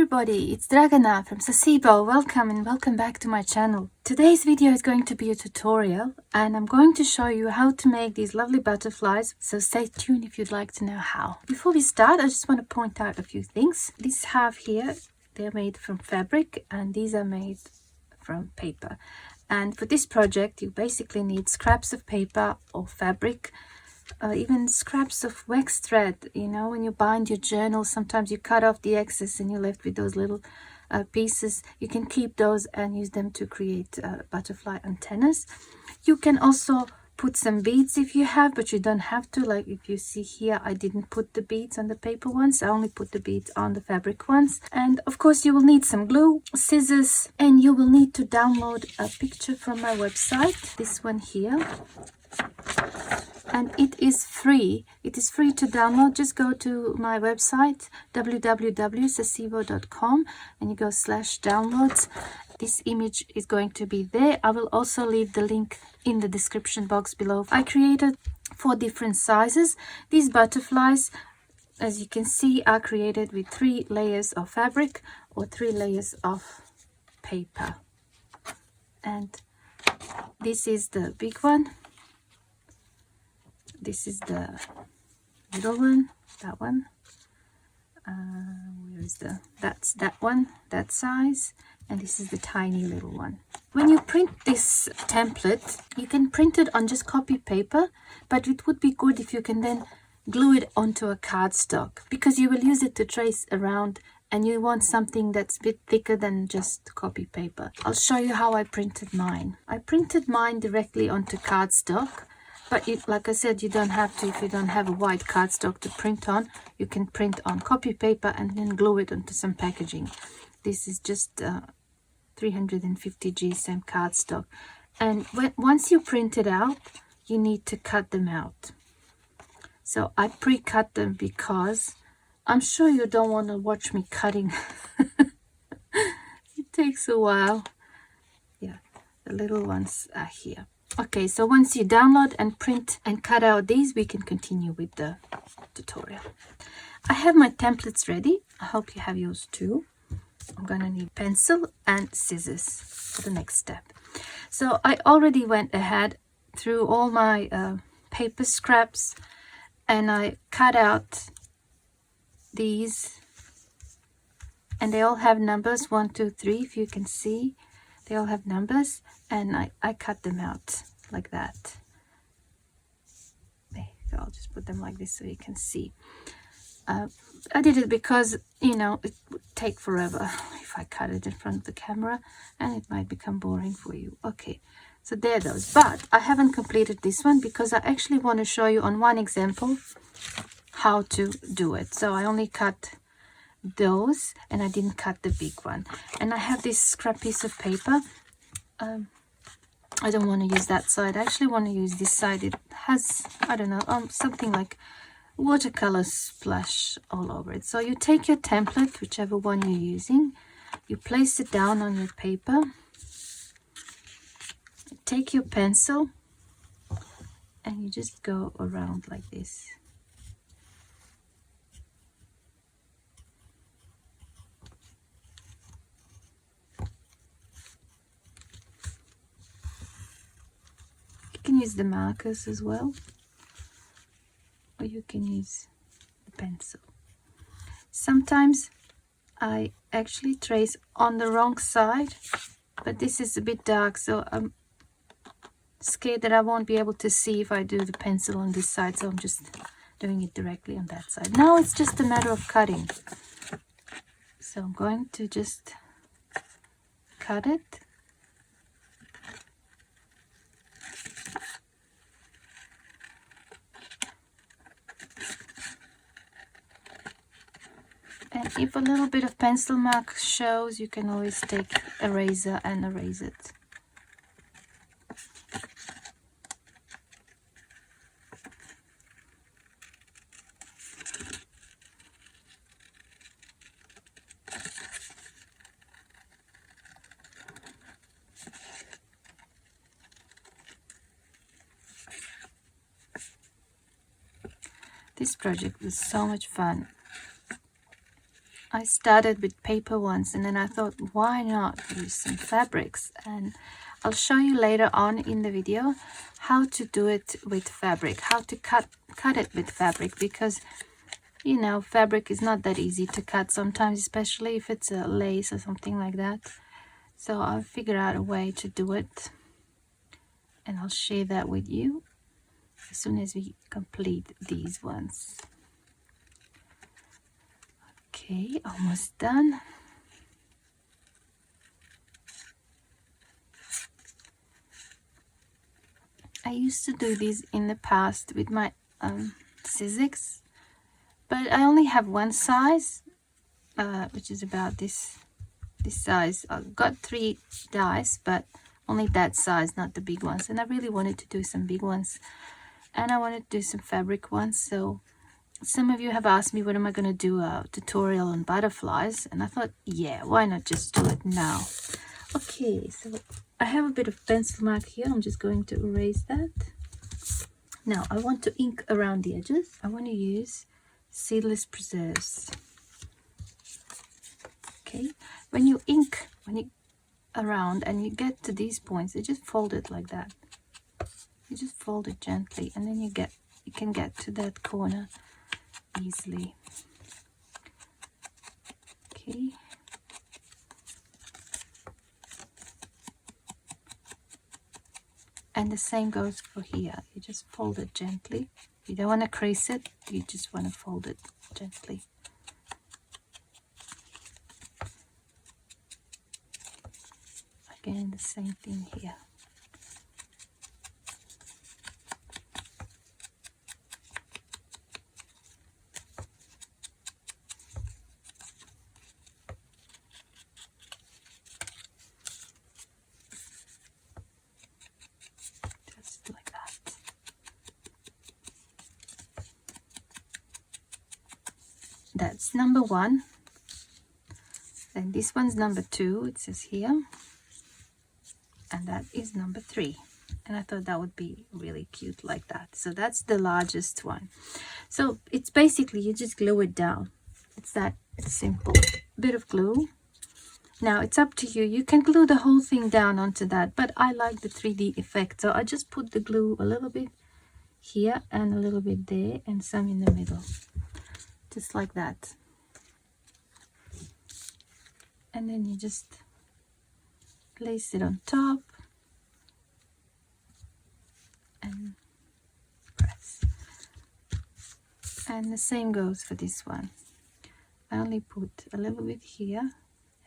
everybody, it's Dragana from Saacibo. Welcome and welcome back to my channel. Today's video is going to be a tutorial and I'm going to show you how to make these lovely butterflies, so stay tuned if you'd like to know how. Before we start, I just want to point out a few things. These have here, they're made from fabric and these are made from paper. And for this project you basically need scraps of paper or fabric, even scraps of wax thread. You know, when you bind your journal, sometimes you cut off the excess and you're left with those little pieces. You can keep those and use them to create butterfly antennas. You can also put some beads if you have, but you don't have to. Like if you see here, I didn't put the beads on the paper ones, I only put the beads on the fabric ones. And of course you will need some glue, scissors, and you will need to download a picture from my website, this one here. And it is free. It is free to download. Just go to my website www.saacibo.com and you go /downloads. This image is going to be there. I will also leave the link in the description box below. I created 4 different sizes. These butterflies, as you can see, are created with 3 layers of fabric or 3 layers of paper. And this is the big one. This is the middle one, that one. Where is that's that one, that size. And this is the tiny little one. When you print this template, you can print it on just copy paper, but it would be good if you can then glue it onto a cardstock, because you will use it to trace around and you want something that's a bit thicker than just copy paper. I'll show you how I printed mine. I printed mine directly onto cardstock. But like I said, you don't have to. If you don't have a white cardstock to print on, you can print on copy paper and then glue it onto some packaging. This is just 350 GSM cardstock. And once you print it out, you need to cut them out. So I pre-cut them because I'm sure you don't want to watch me cutting. It takes a while. Yeah, the little ones are here. Okay, so once you download and print and cut out these, we can continue with the tutorial. I have my templates ready. I hope you have yours too. I'm gonna need pencil and scissors for the next step. So I already went ahead through all my paper scraps and I cut out these, and they all have numbers 1, 2, 3. If you can see, they all have numbers, and I cut them out like that. There you go. I'll just put them like this so you can see. I did it because, you know, it would take forever if I cut it in front of the camera and it might become boring for you. Okay, so there those. But I haven't completed this one because I actually want to show you on one example how to do it. So I only cut those and I didn't cut the big one. And I have this scrap piece of paper. I don't want to use that side. I actually want to use this side. It has, I don't know, something like watercolor splash all over it. So you take your template, whichever one you're using, you place it down on your paper, take your pencil and you just go around like this. You can use the markers as well, or you can use the pencil. Sometimes I actually trace on the wrong side, but this is a bit dark, so I'm scared that I won't be able to see if I do the pencil on this side, so I'm just doing it directly on that side. Now it's just a matter of cutting. So I'm going to just cut it. And if a little bit of pencil mark shows, you can always take a razor and erase it. This project was so much fun. I started with paper once, and then I thought, why not use some fabrics? And I'll show you later on in the video how to do it with fabric, how to cut it with fabric, because you know, fabric is not that easy to cut sometimes, especially if it's a lace or something like that. So I'll figure out a way to do it, and I'll share that with you as soon as we complete these ones. Okay, almost done. I used to do this in the past with my scissors, but I only have one size, which is about this size. I've got 3 dies, but only that size, not the big ones. And I really wanted to do some big ones, and I wanted to do some fabric ones. So some of you have asked me, when am I going to do a tutorial on butterflies? And I thought, yeah, why not just do it now? Okay, so I have a bit of pencil mark here. I'm just going to erase that. Now I want to ink around the edges. I want to use seedless preserves. Okay, when you ink around and you get to these points, you just fold it like that. You just fold it gently, and then you can get to that corner easily. Okay. And the same goes for here. You just fold it gently. You don't want to crease it, you just want to fold it gently. Again, the same thing here. Just like that. That's number 1. Then this one's number 2, it says here. And that is number 3. And I thought that would be really cute like that. So that's the largest one. So it's basically, you just glue it down. It's simple. Bit of glue. Now it's up to you. You can glue the whole thing down onto that, but I like the 3D effect. So I just put the glue a little bit here and a little bit there and some in the middle. Just like that. And then you just place it on top and press. And the same goes for this one. I only put a little bit here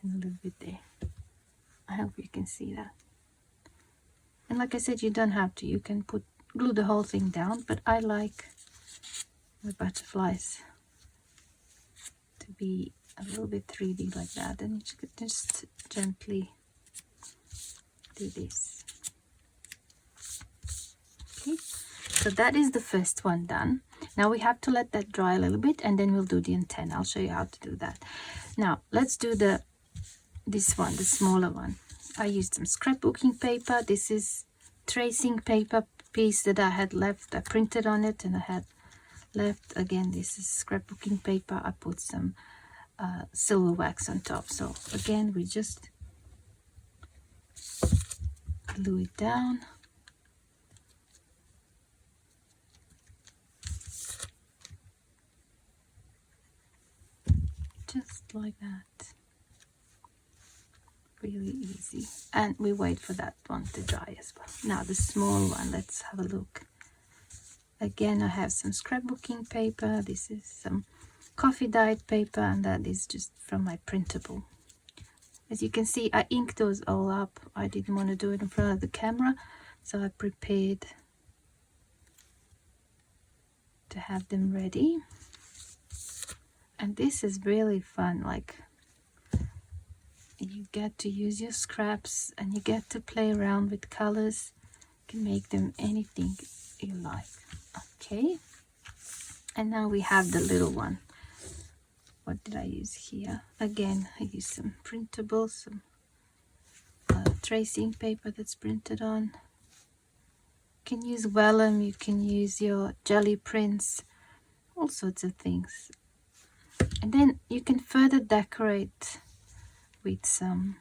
and a little bit there. I hope you can see that. And like I said, you don't have to. You can glue the whole thing down, but I like the butterflies to be a little bit 3D like that. And you could just gently do this. Okay, so that is the first one done. Now we have to let that dry a little bit, and then we'll do the antenna. I'll show you how to do that. Now let's do this one, the smaller one. I used some scrapbooking paper. This is tracing paper piece that I had left. I printed on it, and I had left. Again, this is scrapbooking paper. I put some silver wax on top. So again, we just glue it down. Just like that. Really easy. And we wait for that one to dry as well. Now the small one, let's have a look. Again, I have some scrapbooking paper. This is some coffee dyed paper, and that is just from my printable. As you can see, I inked those all up. I didn't want to do it in front of the camera, so I prepared to have them ready. And this is really fun. Like, you get to use your scraps and you get to play around with colors. You can make them anything you like. Okay, and now we have the little one. What did I use here? Again, I used some printables, some tracing paper that's printed on. You can use vellum, you can use your jelly prints, all sorts of things. And then you can further decorate with some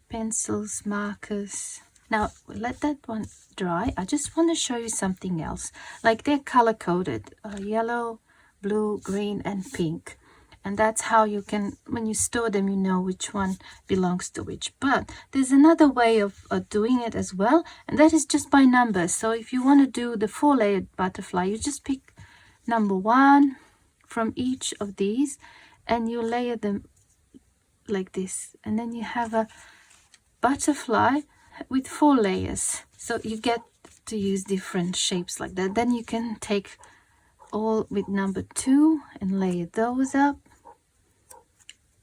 pencils, markers. Now let that one dry. I just want to show you something else. Like they're color coded, yellow, blue, green and pink. And that's how you can, when you store them, you know which one belongs to which. But there's another way of doing it as well, and that is just by numbers. So if you want to do the 4-layered butterfly, you just pick number 1 from each of these and you layer them like this, and then you have a butterfly with 4 layers. So you get to use different shapes like that. Then you can take all with number 2 and layer those up,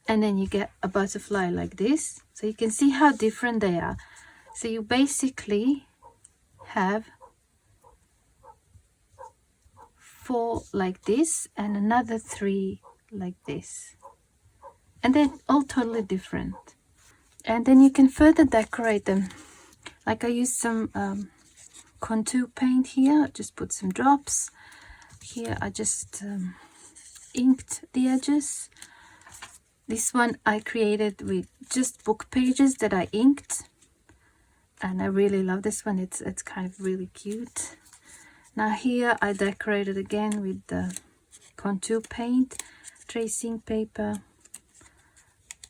and then you get a butterfly like this. So you can see how different they are. So you basically have 4 like this and another 3 like this, and they're all totally different. And then you can further decorate them. Like I used some contour paint here. I just put some drops here. I just inked the edges. This one I created with just book pages that I inked, and I really love this one. It's kind of really cute. Now here I decorated again with the contour paint, tracing paper,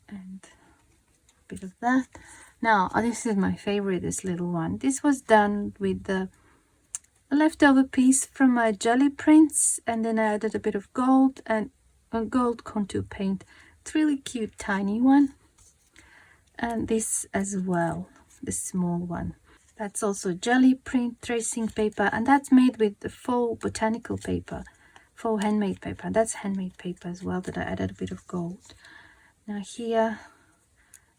and a bit of that. Now this is my favorite, this little one. This was done with the leftover piece from my jelly prints, and then I added a bit of gold and a gold contour paint. It's really cute, tiny one. And this as well, the small one. That's also jelly print tracing paper, and that's made with the faux botanical paper, faux handmade paper. That's handmade paper as well that I added a bit of gold. Now here,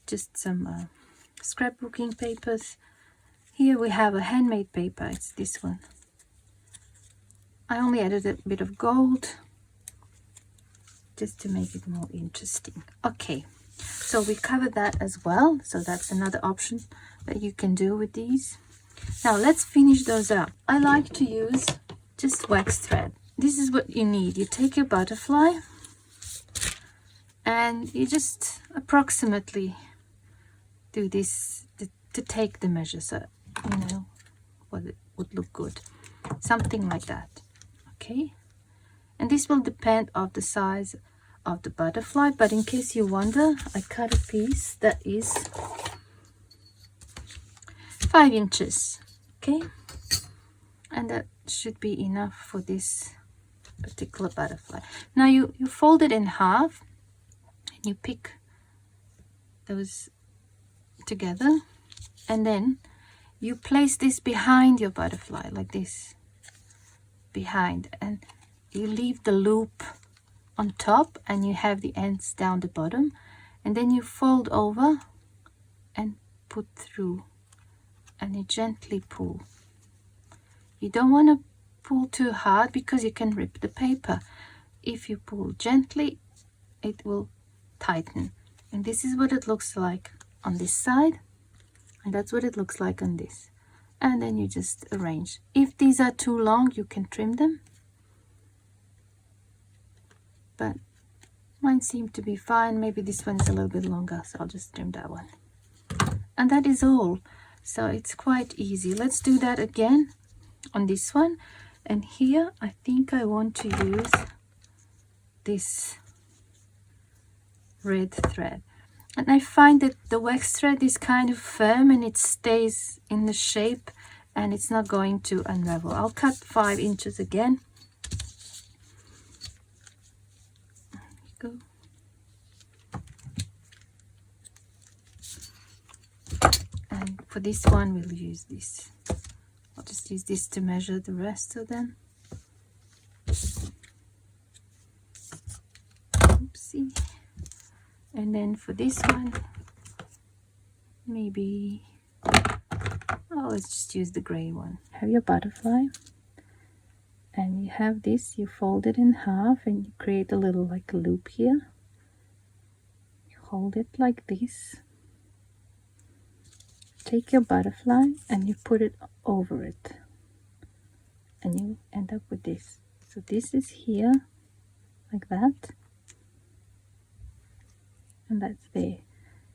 just some scrapbooking papers. Here we have a handmade paper. It's this one. I only added a bit of gold just to make it more interesting. Okay, so we covered that as well. So that's another option that you can do with these. Now let's finish those up. I like to use just wax thread. This is what you need. You take your butterfly and you just approximately do this to take the measure, so you know what it would look good. Something like that. Okay, and this will depend on the size of the butterfly, but in case you wonder, I cut a piece that is 5 inches. Okay, and that should be enough for this particular butterfly. Now you fold it in half and you pick those together, and then you place this behind your butterfly like this, behind, and you leave the loop on top and you have the ends down the bottom, and then you fold over and put through, and you gently pull. You don't want to pull too hard because you can rip the paper. If you pull gently, it will tighten, and this is what it looks like on this side, and that's what it looks like on this. And then you just arrange. If these are too long, you can trim them, but mine seem to be fine. Maybe this one is a little bit longer, so I'll just trim that one. And that is all. So it's quite easy. Let's do that again on this one. And here I think I want to use this red thread, and I find that the wax thread is kind of firm and it stays in the shape and it's not going to unravel. I'll cut 5 inches again. There you go. And for this one we'll use this. I'll just use this to measure the rest of them. Oopsie. And then for this one, maybe, let's just use the gray one. Have your butterfly, and you have this, you fold it in half and you create a little like a loop here. You hold it like this. Take your butterfly and you put it over it, and you end up with this. So this is here, like that, and that's there.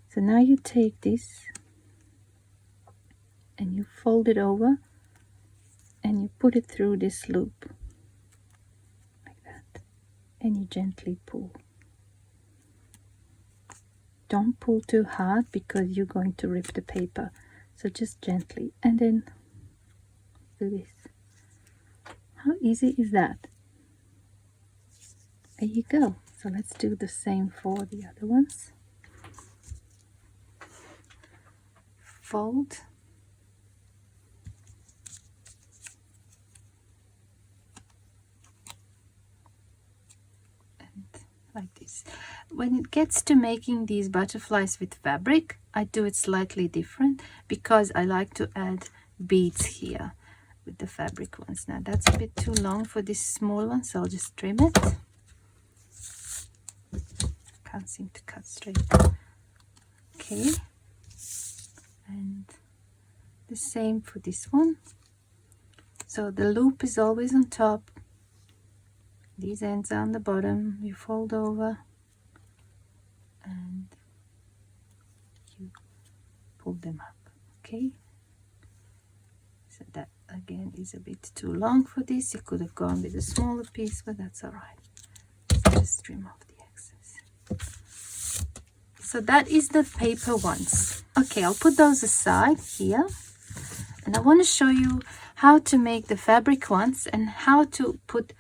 So now you take this and you fold it over and you put it through this loop like that, and you gently pull. Don't pull too hard because you're going to rip the paper, so just gently, and then do this. How easy is that? There you go. So let's do the same for the other ones. Fold. And like this. When it gets to making these butterflies with fabric, I do it slightly different because I like to add beads here with the fabric ones. Now that's a bit too long for this small one, so I'll just trim it. Can't seem to cut straight. Okay, and the same for this one. So the loop is always on top, these ends are on the bottom. You fold over and you pull them up. Okay, so that again is a bit too long for this. You could have gone with a smaller piece, but that's all right. Just trim off the excess. So that is the paper ones. Okay, I'll put those aside here, and I want to show you how to make the fabric ones and how to put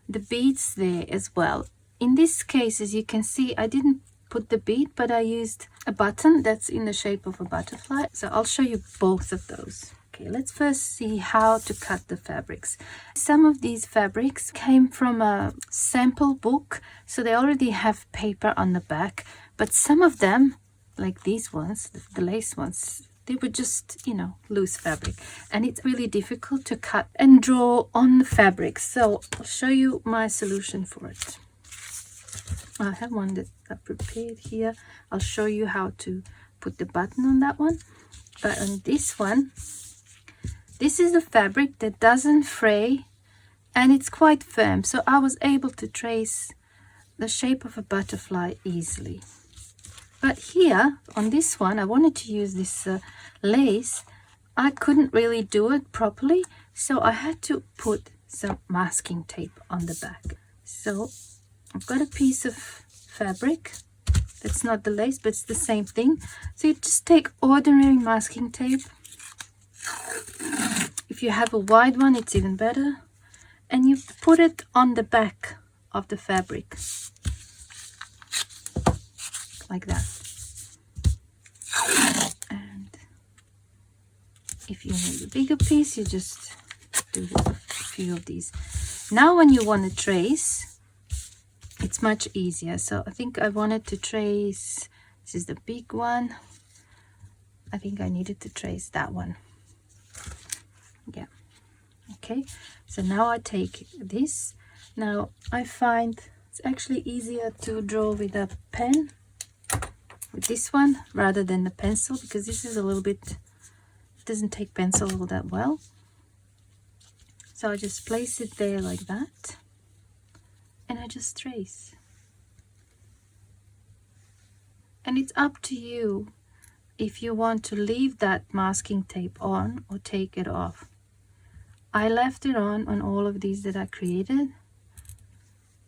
the beads there as well. In this case, as you can see, I didn't put the bead, but I used a button that's in the shape of a butterfly. So I'll show you both of those. Okay, let's first see how to cut the fabrics. Some of these fabrics came from a sample book, so they already have paper on the back, but some of them, like these ones, the lace ones, they were just, you know, loose fabric, and it's really difficult to cut and draw on the fabric. So I'll show you my solution for it. I have one that I prepared here. I'll show you how to put the button on that one. But on this one, this is the fabric that doesn't fray and it's quite firm, so I was able to trace the shape of a butterfly easily. But here on this one, I wanted to use this lace. I couldn't really do it properly, so I had to put some masking tape on the back. So I've got a piece of fabric that's not the lace, but it's the same thing. So you just take ordinary masking tape. If you have a wide one, it's even better, and you put it on the back of the fabric like that. And if you need a bigger piece, you just do a few of these. Now when you want to trace, it's much easier. So I think I wanted to trace, this is the big one, I think I needed to trace that one. Yeah, okay, so now I take this. Now I find it's actually easier to draw with a pen with this one rather than the pencil, because this is a little bit, it doesn't take pencil all that well. So I just place it there like that, and I just trace. And it's up to you if you want to leave that masking tape on or take it off. I left it on all of these that I created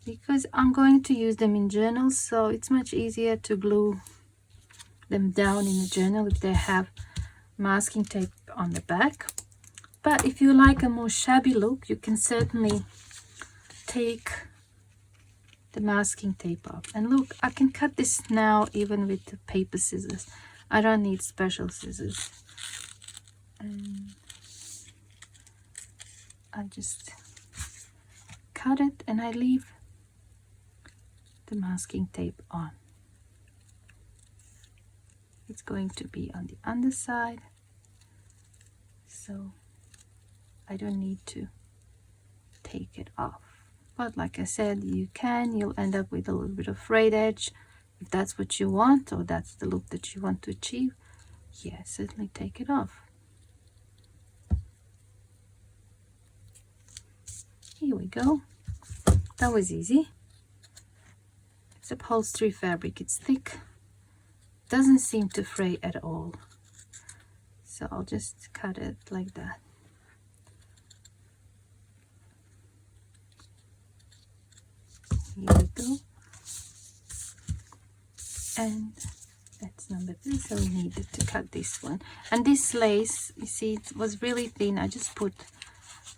because I'm going to use them in journals, so it's much easier to glue them down in a journal if they have masking tape on the back. But if you like a more shabby look, you can certainly take the masking tape off. And look, I can cut this now even with the paper scissors. I don't need special scissors. And I just cut it and I leave the masking tape on. It's going to be on the underside, so I don't need to take it off. But like I said, you'll end up with a little bit of frayed edge. If that's what you want, or that's the look that you want to achieve, yeah, certainly take it off. Here we go. That was easy. It's upholstery fabric. It's thick, doesn't seem to fray at all. So I'll just cut it like that. Here we go. And that's number 3, so we needed to cut this one. And this lace, you see, it was really thin. I just put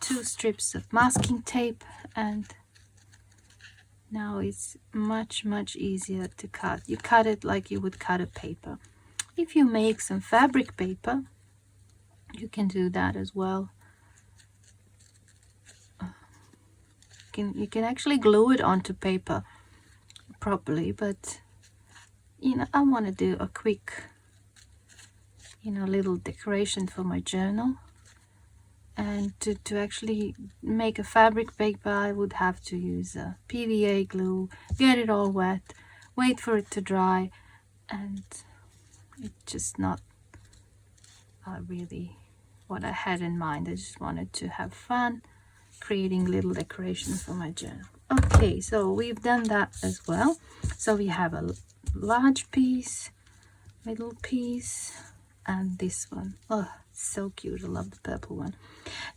2 strips of masking tape, and now it's much easier to cut. You cut it like you would cut a paper. If you make some fabric paper, you can do that as well. You can actually glue it onto paper properly, but you know, I want to do a quick, you know, little decoration for my journal. And to actually make a fabric paper, I would have to use a PVA glue, get it all wet, wait for it to dry, and it's just not really what I had in mind. I just wanted to have fun creating little decorations for my journal. Okay, so we've done that as well. So we have a large piece, middle piece, and this one. Oh, so cute. I love the purple one.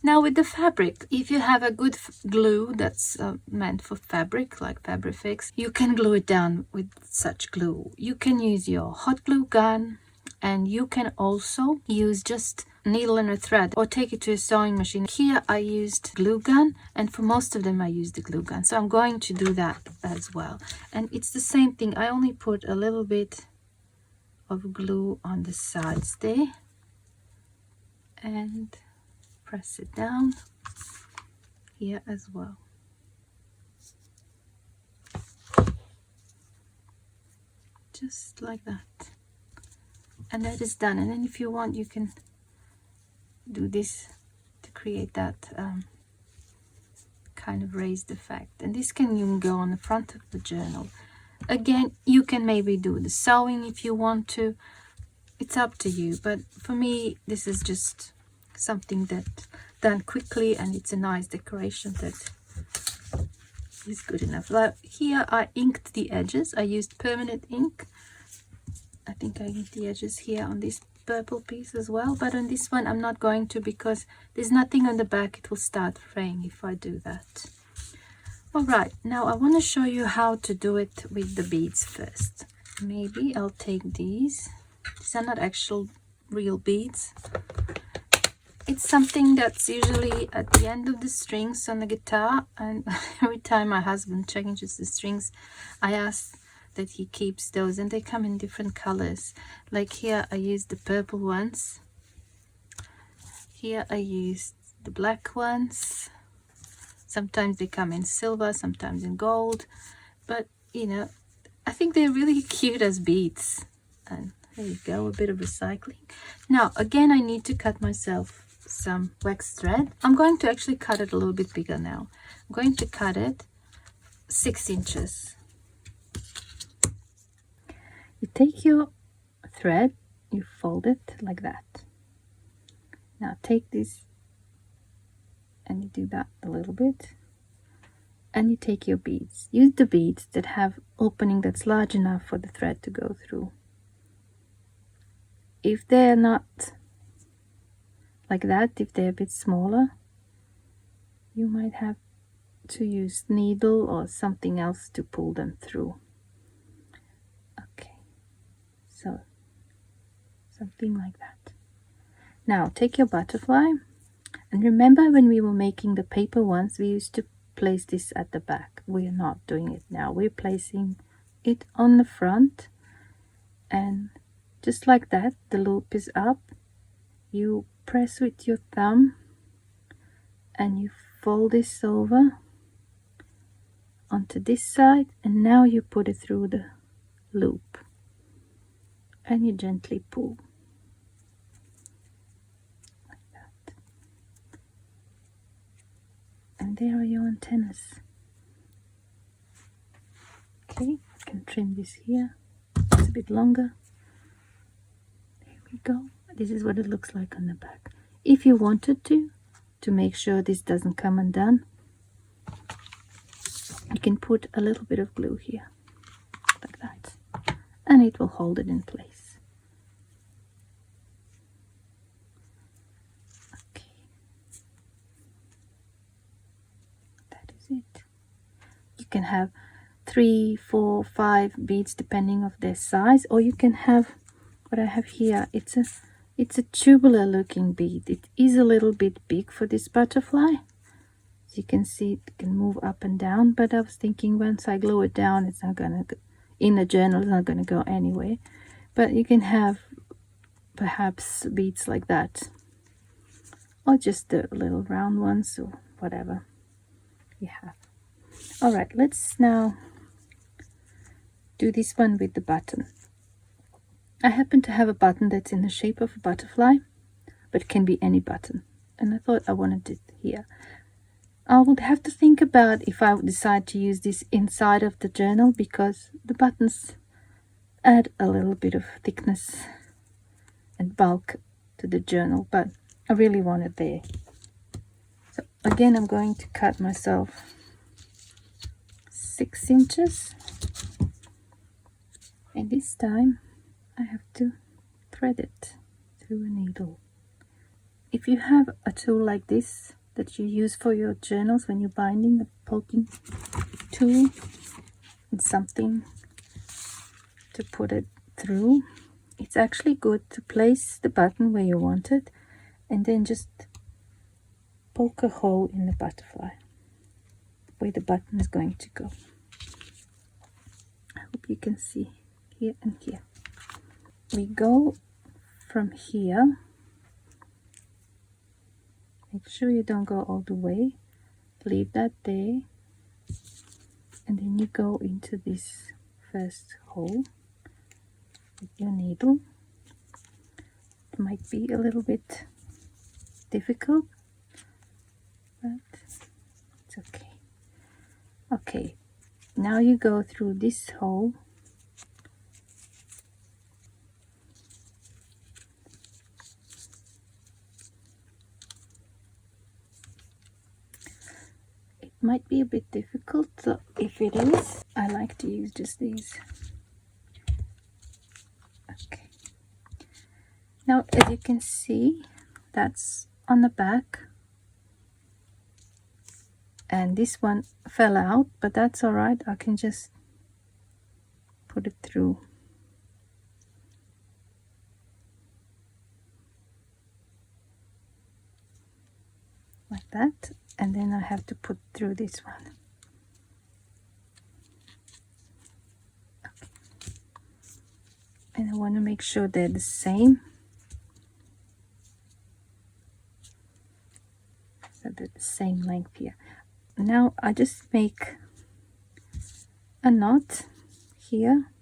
Now with the fabric, if you have a good glue that's meant for fabric, like Fabrifix, you can glue it down with such glue. You can use your hot glue gun, and you can also use just needle and a thread, or take it to a sewing machine. Here I used glue gun, and for most of them I used the glue gun, so I'm going to do that as well. And it's the same thing. I only put a little bit of glue on the sides there and press it down here as well. Just like that, and that is done. And then if you want, you can do this to create that kind of raised effect, and this can even go on the front of the journal. Again, you can maybe do the sewing if you want to. It's up to you, but for me this is just something that done quickly, and it's a nice decoration that is good enough. Like here I inked the edges. I used permanent ink. I think I inked the edges here on this purple piece as well, but on this one I'm not going to, because there's nothing on the back. It will start fraying if I do that. All right, now I want to show you how to do it with the beads first. Maybe I'll take these. These are not actual real beads. It's something that's usually at the end of the strings on the guitar, and every time my husband changes the strings, I ask that he keeps those, and they come in different colors. Like here I used the purple ones, here I used the black ones. Sometimes they come in silver, sometimes in gold, but you know, I think they're really cute as beads. And there you go, a bit of recycling. Now again, I need to cut myself some wax thread. I'm going to actually cut it a little bit bigger now. I'm going to cut it 6 inches. You take your thread, you fold it like that. Now take this and you do that a little bit, and you take your beads. Use the beads that have opening that's large enough for the thread to go through. If they're not like that, if they're a bit smaller, you might have to use needle or something else to pull them through. Okay, so something like that. Now take your butterfly, and remember when we were making the paper ones, we used to place this at the back. We are not doing it now. We're placing it on the front, and just like that, the loop is up. You press with your thumb and you fold this over onto this side, and now you put it through the loop and you gently pull like that, and there are your antennas. Okay, I can trim this here. It's a bit longer. There we go. This is what it looks like on the back. If you wanted to make sure this doesn't come undone, you can put a little bit of glue here. that, and it will hold it in place. Okay, that is it. You can have 3, 4, 5 beads depending of their size, or you can have what I have here. It's a tubular looking bead. It is a little bit big for this butterfly. As you can see, it can move up and down, but I was thinking once I glue it down, it's not gonna go in the journal, it's not gonna go anyway. But you can have perhaps beads like that, or just the little round ones, or whatever you have. All right, let's now do this one with the button. I happen to have a button that's in the shape of a butterfly, but it can be any button, and I thought I wanted it here. I would have to think about if I would decide to use this inside of the journal, because the buttons add a little bit of thickness and bulk to the journal, but I really want it there. So again, I'm going to cut myself 6 inches, and this time I have to thread it through a needle. If you have a tool like this that you use for your journals when you're binding, a poking tool and something to put it through, it's actually good to place the button where you want it and then just poke a hole in the butterfly where the button is going to go. I hope you can see here and here. We go from here. Make sure you don't go all the way. Leave that there. And then you go into this first hole with your needle. It might be a little bit difficult, but it's okay. Okay, now you go through this hole. Might be a bit difficult, so if it is, I like to use just these. Okay, now as you can see, that's on the back, and this one fell out, but that's all right. I can just put it through. Like that. And then I have to put through this one. Okay. And I want to make sure they're the same. So they're the same length here. Now I just make a knot here.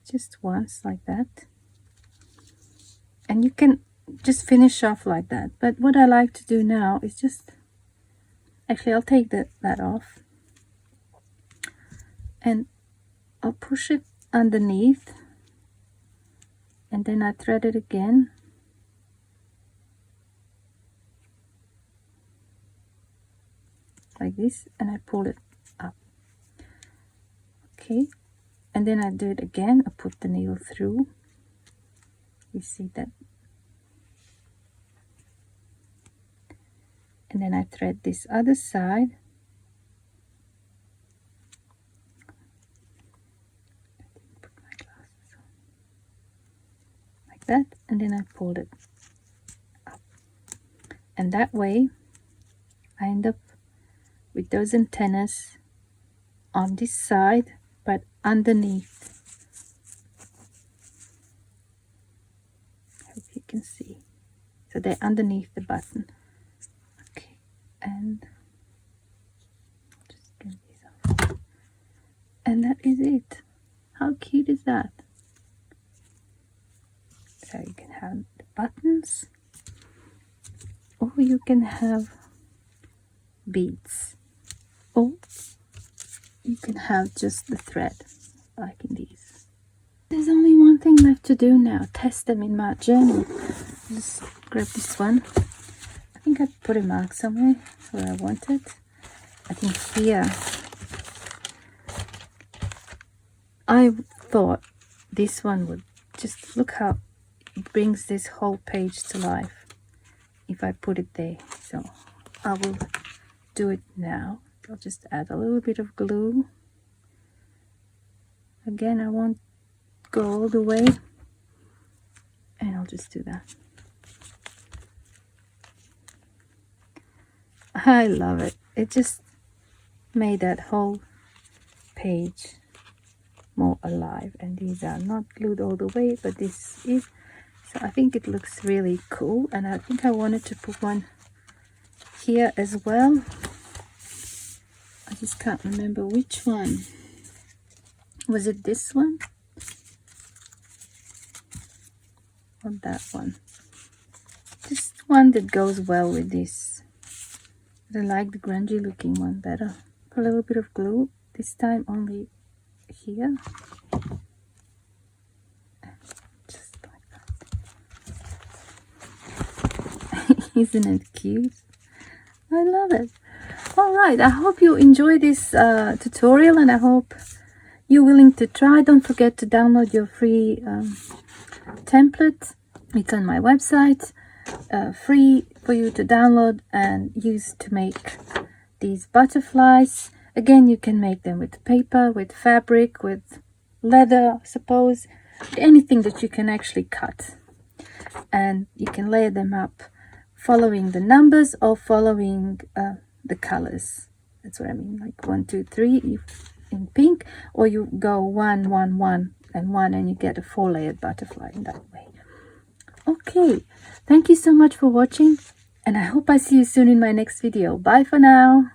Just once like that. And you can just finish off like that, but what I like to do now is just, actually I'll take that off and I'll push it underneath, and then I thread it again, like this, and I pull it up. Okay, and then I do it again. I put the needle through. You see that. And then I thread this other side. I didn't put my glasses on. Like that, and then I pulled it up. And that way, I end up with those antennas on this side, but underneath. I hope you can see. So they're underneath the button. And just get these off. And that is it. How cute is that? So you can have the buttons, or you can have beads, or you can have just the thread, like in these. There's only one thing left to do now. Test them in my journal. Just grab this one. I think I put a mark somewhere where I want it. I think here. I thought this one would just look how it brings this whole page to life if I put it there. So I will do it now. I'll just add a little bit of glue. Again, I won't go all the way, and I'll just do that. I love it. It just made that whole page more alive, and these are not glued all the way, but this is. So I think it looks really cool, and I think I wanted to put one here as well. I just can't remember which one. Was it this one or that one? Just one that goes well with this. But I like the grungy looking one better. Put a little bit of glue, this time only here. Just like that. Isn't it cute? I love it. Alright, I hope you enjoy this tutorial, and I hope you're willing to try. Don't forget to download your free template. It's on my website, free for you to download and use to make these butterflies. Again, you can make them with paper, with fabric, with leather, I suppose, anything that you can actually cut. And you can layer them up following the numbers or following the colors. That's what I mean, like 1, 2, 3 in pink, or you go 1, 1, 1 and 1, and you get a 4-layered butterfly in that way. Okay, thank you so much for watching, and I hope I see you soon in my next video. Bye for now.